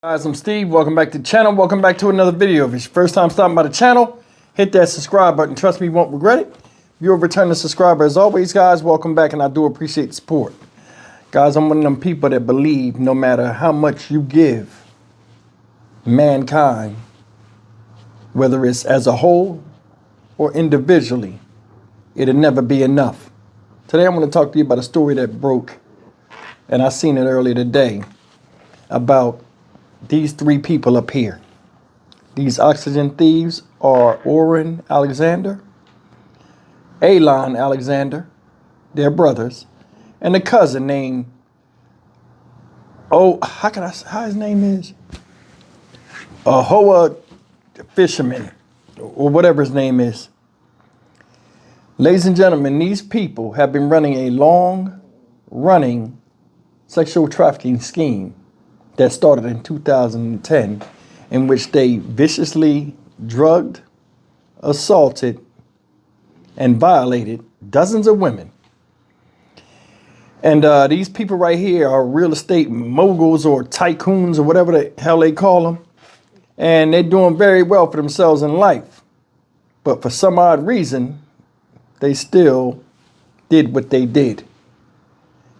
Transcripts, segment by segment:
Guys, I'm Steve. Welcome back to the channel. Welcome back to another video. If it's your first time stopping by the channel, hit that subscribe button. Trust me, you won't regret it. If you're a returning subscriber, as always, guys, welcome back, and I do appreciate the support. Guys, I'm one of them people that believe no matter how much you give mankind, whether it's as a whole or individually, it'll never be enough. Today, I'm going to talk to you about a story that broke, and I seen it earlier today, about these three people up here. These oxygen thieves are Orrin Alexander, Alon Alexander, they're brothers, and a cousin named, how his name is? Hoa Fisherman, or whatever his name is. Ladies and gentlemen, these people have been running a long-running sexual trafficking scheme that started in 2010, in which they viciously drugged, assaulted, and violated dozens of women. And these people right here are real estate moguls or tycoons or whatever the hell they call them. And they're doing very well for themselves in life. But for some odd reason, they still did what they did.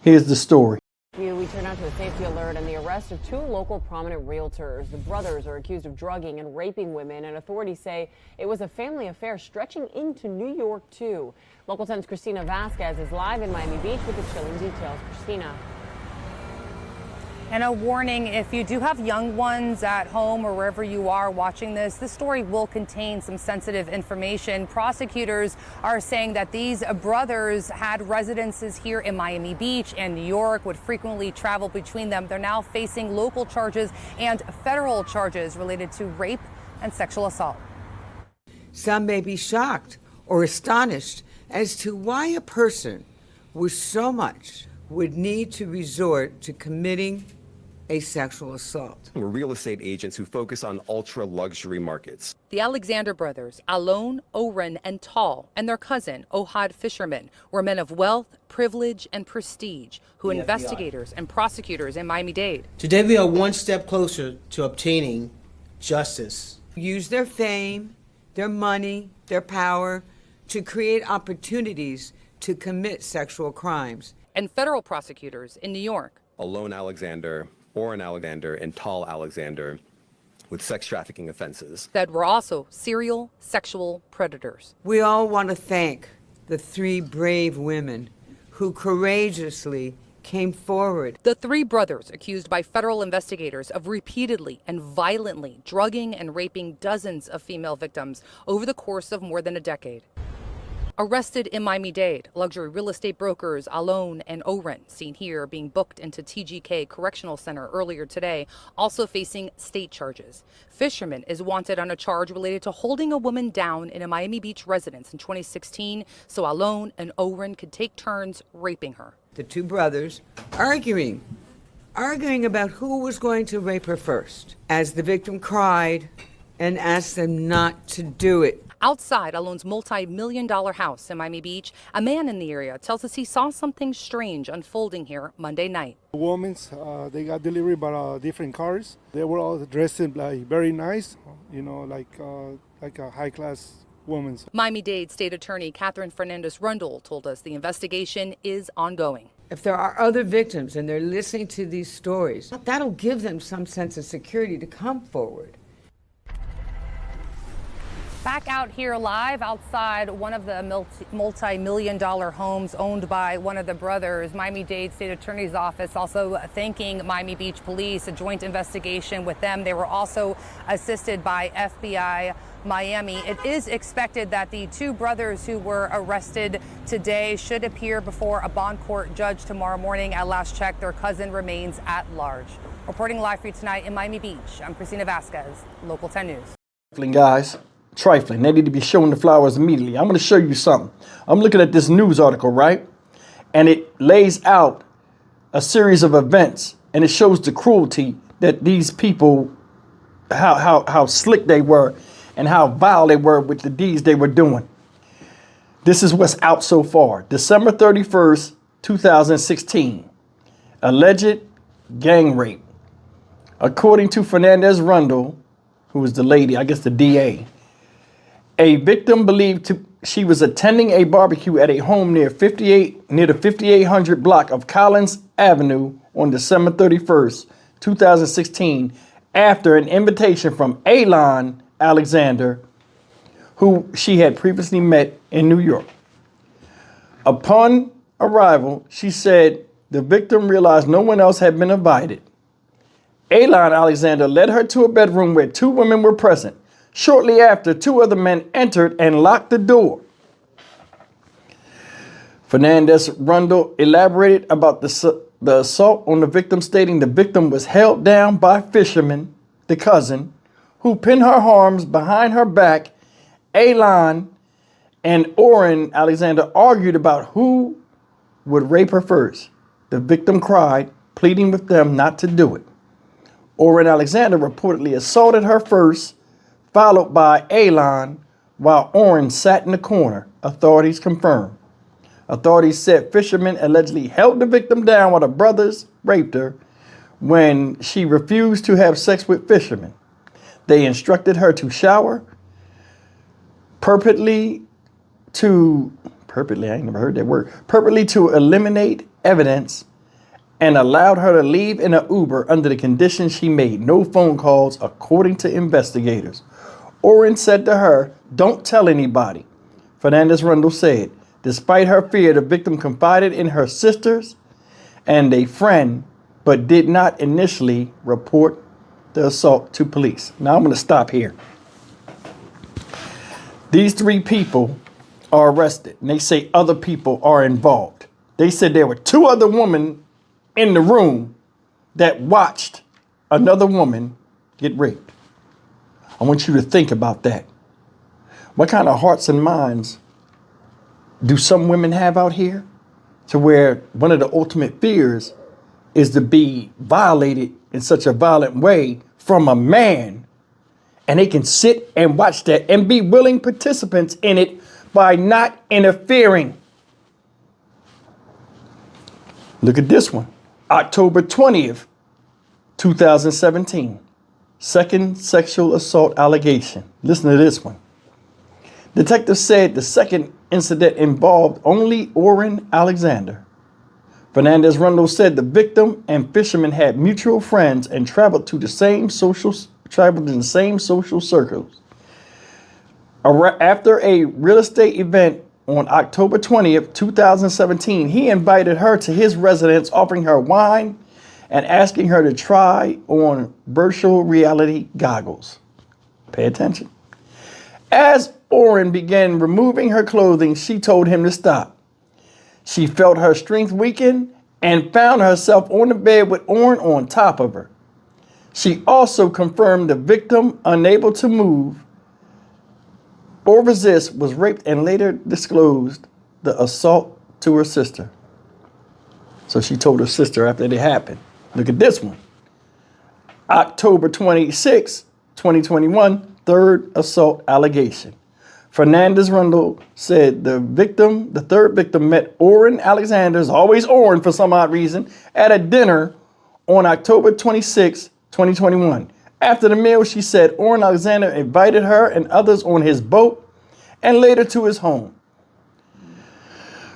Here's the story. We turn out to a safety alert and the arrest of two local prominent realtors. The brothers are accused of drugging and raping women, and authorities say it was a family affair stretching into New York, too. Local 10's Christina Vasquez is live in Miami Beach with the chilling details. Christina. And a warning, if you do have young ones at home or wherever you are watching this story will contain some sensitive information. Prosecutors are saying that these brothers had residences here in Miami Beach and New York, would frequently travel between them. They're now facing local charges and federal charges related to rape and sexual assault. Some may be shocked or astonished as to why a person with so much would need to resort to committing a sexual assault. We're real estate agents who focus on ultra luxury markets. The Alexander brothers, Alon, Orrin, and Tal, and their cousin, Ohad Fisherman, were men of wealth, privilege, and prestige who investigators and prosecutors in Miami-Dade. Today we are one step closer to obtaining justice. Use their fame, their money, their power to create opportunities to commit sexual crimes. And federal prosecutors in New York. Alon Alexander, Orrin Alexander, and Tal Alexander with sex trafficking offenses. That were also serial sexual predators. We all want to thank the three brave women who courageously came forward. The three brothers accused by federal investigators of repeatedly and violently drugging and raping dozens of female victims over the course of more than a decade. Arrested in Miami-Dade, luxury real estate brokers Alon and Orrin, seen here being booked into TGK Correctional Center earlier today, also facing state charges. Fisherman is wanted on a charge related to holding a woman down in a Miami Beach residence in 2016 so Alon and Orrin could take turns raping her. The two brothers arguing about who was going to rape her first, as the victim cried and asked them not to do it. Outside Alon's multi-million-dollar house in Miami Beach, a man in the area tells us he saw something strange unfolding here Monday night. Women, they got delivered by different cars. They were all dressed in like very nice, you know, like a high-class woman. Miami-Dade State Attorney Catherine Fernandez-Rundle told us the investigation is ongoing. If there are other victims and they're listening to these stories, that'll give them some sense of security to come forward. Back out here live outside one of the multi-million-dollar homes owned by one of the brothers. Miami-Dade State Attorney's Office also thanking Miami Beach Police, a joint investigation with them. They were also assisted by FBI Miami. It is expected that the two brothers who were arrested today should appear before a bond court judge tomorrow morning. At last check, their cousin remains at large. Reporting live for you tonight in Miami Beach, I'm Christina Vasquez, Local 10 News. Guys. Trifling. They need to be shown the flowers immediately. I'm going to show you something. I'm looking at this news article, right? And it lays out a series of events, and it shows the cruelty that these people, how slick they were and how vile they were with the deeds they were doing. This is what's out so far. December 31st, 2016. Alleged gang rape. According to Fernandez Rundle, who was the lady, I guess the DA, a victim believed she was attending a barbecue at a home near the 5800 block of Collins Avenue on December 31st, 2016, after an invitation from Alon Alexander, who she had previously met in New York. Upon arrival, she said the victim realized no one else had been invited. Alon Alexander led her to a bedroom where two women were present. Shortly after, two other men entered and locked the door. Fernandez Rundle elaborated about the assault on the victim, stating the victim was held down by Fisherman, the cousin, who pinned her arms behind her back. Alon and Orrin Alexander argued about who would rape her first. The victim cried, pleading with them not to do it. Orrin Alexander reportedly assaulted her first, followed by Alon, while Orrin sat in the corner, authorities confirmed. Authorities said Fisherman allegedly held the victim down while the brothers raped her when she refused to have sex with Fisherman. They instructed her to shower, purposely to eliminate evidence, and allowed her to leave in an Uber under the condition she made no phone calls, according to investigators. Orrin said to her, "Don't tell anybody," Fernandez Rundle said. Despite her fear, the victim confided in her sisters and a friend, but did not initially report the assault to police. Now I'm going to stop here. These three people are arrested, and they say other people are involved. They said there were two other women in the room that watched another woman get raped. I want you to think about that. What kind of hearts and minds do some women have out here, to where one of the ultimate fears is to be violated in such a violent way from a man, and they can sit and watch that and be willing participants in it by not interfering? Look at this one. October 20th, 2017. Second sexual assault allegation. Listen to this one. Detectives said the second incident involved only Orrin Alexander. Fernandez Rundle said the victim and Fisherman had mutual friends and traveled in the same social circles. After a real estate event on October 20th, 2017, he invited her to his residence, offering her wine and asking her to try on virtual reality goggles. Pay attention. As Orrin began removing her clothing, she told him to stop. She felt her strength weaken and found herself on the bed with Orrin on top of her. She also confirmed the victim, unable to move or resist, was raped and later disclosed the assault to her sister. So she told her sister after it happened. Look at this one. October 26, 2021, third assault allegation. Fernandez Rundle said the third victim met Orrin Alexander's, always Orrin for some odd reason, at a dinner on October 26, 2021. After the meal, she said Orrin Alexander invited her and others on his boat and later to his home.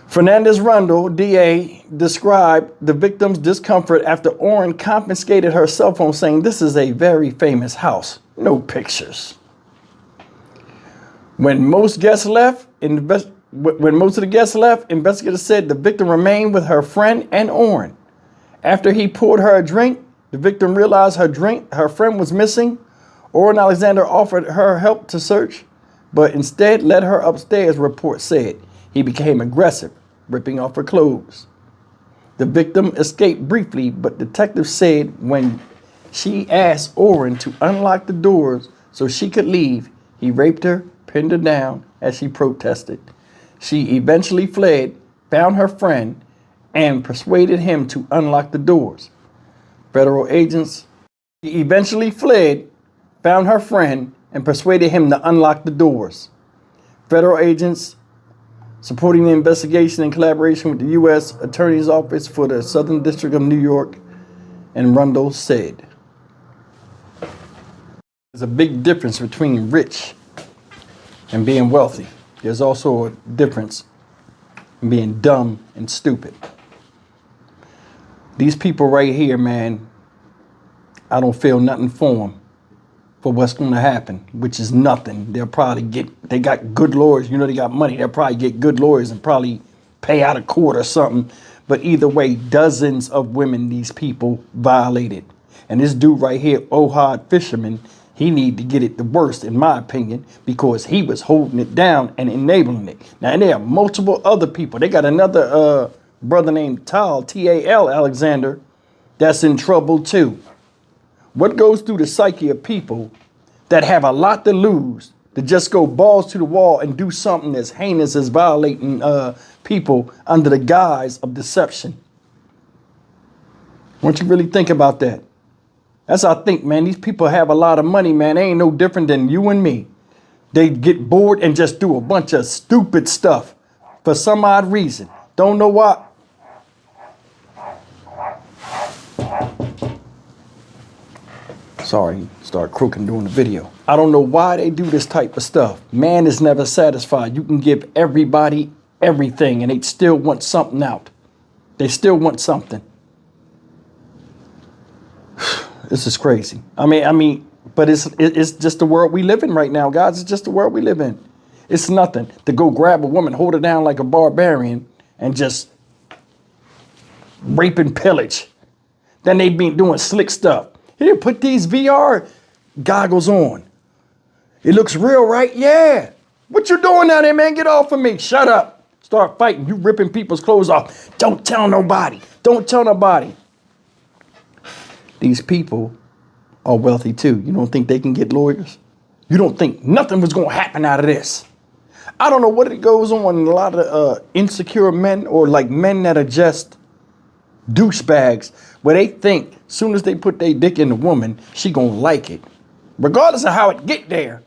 Fernandez Rundle, DA, described the victim's discomfort after Orrin confiscated her cell phone, saying, "This is a very famous house. No pictures." When most of the guests left, investigators said the victim remained with her friend and Orrin. After he poured her a drink, the victim realized her friend was missing. Orrin Alexander offered her help to search, but instead led her upstairs, reports said. He became aggressive, ripping off her clothes. The victim escaped briefly, but detectives said when she asked Orrin to unlock the doors so she could leave, he raped her, pinned her down as she protested. She eventually fled, found her friend, and persuaded him to unlock the doors. Federal agents eventually fled, found her friend, and persuaded him to unlock the doors. Federal agents supporting the investigation in collaboration with the U.S. Attorney's Office for the Southern District of New York and Rundle said. There's a big difference between rich and being wealthy. There's also a difference in being dumb and stupid. These people right here, man, I don't feel nothing for them, for what's going to happen, which is nothing. They'll probably they got good lawyers. You know, they got money. They'll probably get good lawyers and probably pay out of court or something. But either way, dozens of women these people violated. And this dude right here, Ohad Fisherman, he need to get it the worst, in my opinion, because he was holding it down and enabling it. Now, and there are multiple other people. They got another brother named Tal Alexander, that's in trouble too. What goes through the psyche of people that have a lot to lose to just go balls to the wall and do something as heinous as violating people under the guise of deception? Why don't you really think about that? That's how I think, man. These people have a lot of money, man. They ain't no different than you and me. They get bored and just do a bunch of stupid stuff for some odd reason. Don't know why. Sorry, start croaking during the video. I don't know why they do this type of stuff. Man is never satisfied. You can give everybody everything and they still want something out. They still want something. This is crazy. I mean, but it's just the world we live in right now, guys. It's just the world we live in. It's nothing to go grab a woman, hold her down like a barbarian, and just rape and pillage. Then they be doing slick stuff. Here, put these VR goggles on. It looks real, right? Yeah. What you doing down there, man? Get off of me. Shut up. Start fighting. You ripping people's clothes off. Don't tell nobody. Don't tell nobody. These people are wealthy too. You don't think they can get lawyers? You don't think nothing was going to happen out of this? I don't know what it goes on in a lot of insecure men, or like men that are just douchebags, where they think as soon as they put their dick in a woman, she gonna like it, regardless of how it get there.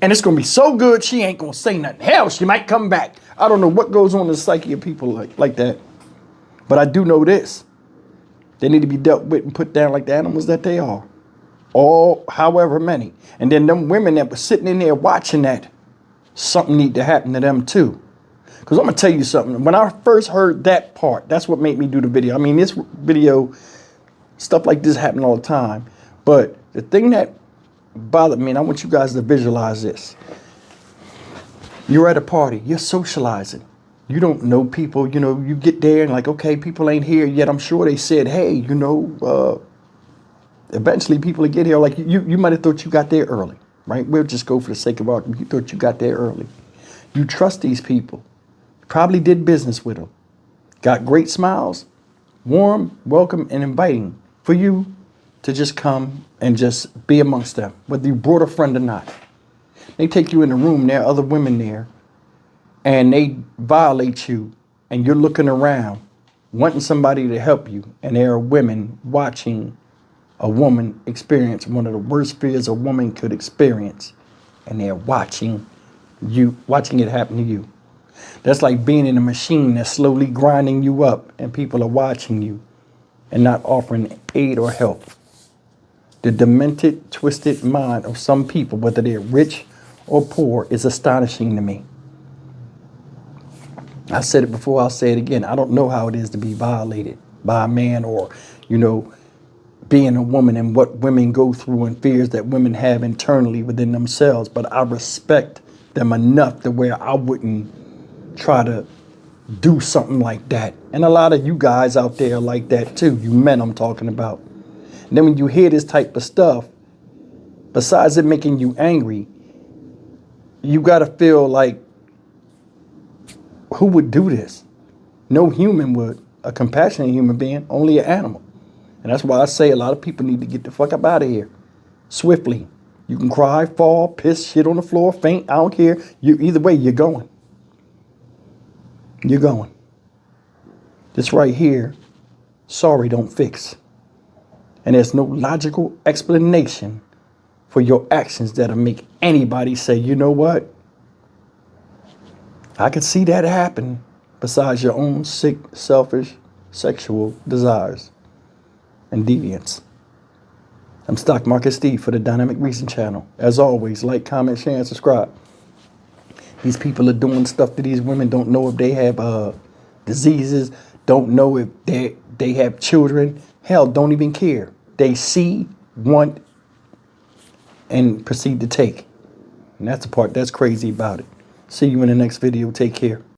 And it's gonna be so good, she ain't gonna say nothing. Hell, she might come back. I don't know what goes on in the psyche of people like that. But I do know this. They need to be dealt with and put down like the animals that they are. All, however many. And then them women that were sitting in there watching that, something need to happen to them too. Because I'm going to tell you something. When I first heard that part, that's what made me do the video. I mean, this video, stuff like this happen all the time. But the thing that bothered me, and I want you guys to visualize this. You're at a party. You're socializing. You don't know people. You know, you get there and like, okay, people ain't here yet. I'm sure they said, hey, you know, eventually people will get here. Like you might have thought you got there early, right? We'll just go for the sake of argument. You thought you got there early. You trust these people. Probably did business with them. Got great smiles, warm, welcome, and inviting for you to just come and just be amongst them, whether you brought a friend or not. They take you in the room, there are other women there, and they violate you, and you're looking around, wanting somebody to help you, and there are women watching a woman experience one of the worst fears a woman could experience, and they're watching it happen to you. That's like being in a machine that's slowly grinding you up, and people are watching you and not offering aid or help. The demented, twisted mind of some people, whether they're rich or poor, is astonishing to me. I said it before, I'll say it again. I don't know how it is to be violated by a man, or, you know, being a woman, and what women go through and fears that women have internally within themselves. But I respect them enough to where I wouldn't try to do something like that. And a lot of you guys out there are like that too, you men I'm talking about. And then when you hear this type of stuff, besides it making you angry, you got to feel like, who would do this? No human would. A compassionate human being, only an animal. And that's why I say a lot of people need to get the fuck up out of here swiftly. You can cry, fall, piss, shit on the floor, faint, I don't care. Either way, you're going. You're going. This right here, sorry don't fix. And there's no logical explanation for your actions that'll make anybody say, you know what? I could see that happen, besides your own sick, selfish, sexual desires and deviance. I'm Stock Market Steve for the Dynamic Reason channel. As always, like, comment, share, and subscribe. These people are doing stuff to these women, don't know if they have diseases, don't know if they have children. Hell, don't even care. They see, want, and proceed to take. And that's the part that's crazy about it. See you in the next video. Take care.